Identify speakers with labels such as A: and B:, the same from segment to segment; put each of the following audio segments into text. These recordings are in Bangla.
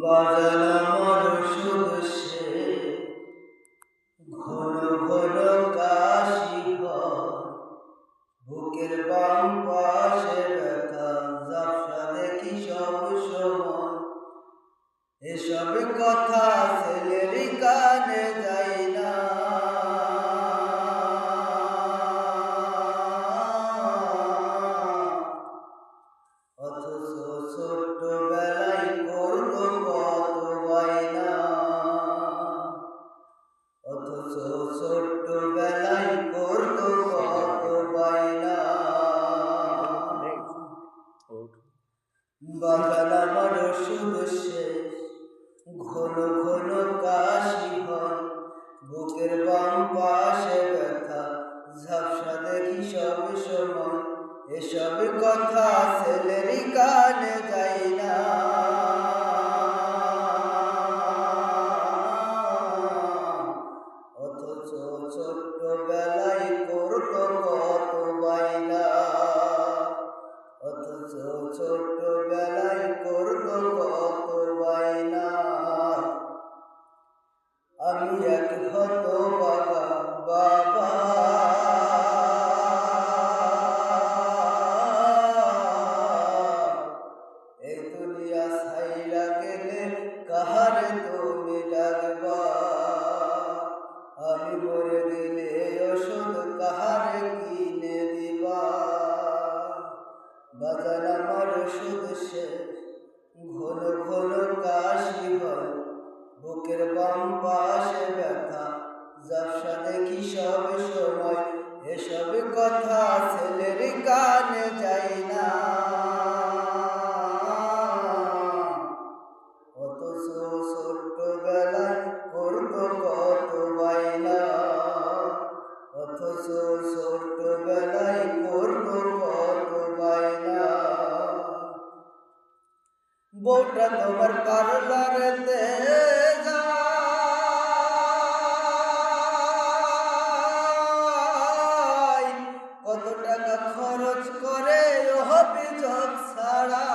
A: বাজালাম শুধু সে ঘন ঘন কাশি হয়, বুকের বাম পাশে ব্যথা ঝাপসা দেখি সব সময়। এসব কথা ছেলের কানে যায় না, অথচ ছোট্ট বেলায় করতো কত বায়না, অথচ ছোট্ট বেলায় করতো কত বায়না। বাগান আমার শুধু শেষ, ঘন ঘন কাশি হয়, বুকের বাম পাশে ব্যথা ঝাপসা দেখি সব সময়। এসব কথা ছেলের কানে যায় না, অথচ ছোট্ট বেলায় করতো কত বায়না, অথচ ছোট্ট বেলায় করতো কত বায়না। আমি এক হতভাগা বাবা, এই দুনিয়া ছাইরা গেলে কাহারে তুমি ডাকবা, আমি মরে গেলে ওষুধ কাহারে কিনে দিবা। বাজান আমার শুধু শেষ, ঘন ঘন কাশি হয়, বুকের বাম পাশে ব্যথা ঝাপসা দেখি সব সময়। এসব কথা ছেলের কানে যায় না, অথচ ছোট্ট বেলায় করতো কত বায়না, অথচ ছোট্ট বেলায় করতো কত বায়না। বউটা তোমার পার্লারেতে যায়, কত টাকা খরচ করে অভিযোগ ছাড়া।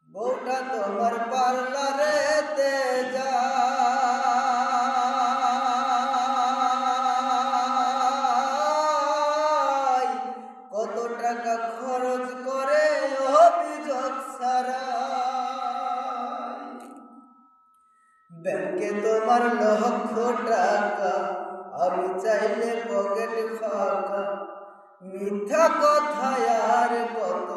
A: বউটা তোমার পার্লারেতে যায়, কত টাকা খরচ করে অভিযোগ ছাড়া। ব্যাংকে তোমার লক্ষ টাকা, আমি চাইলে পকেট ফাঁকা। মিথ্যা কথা আর কত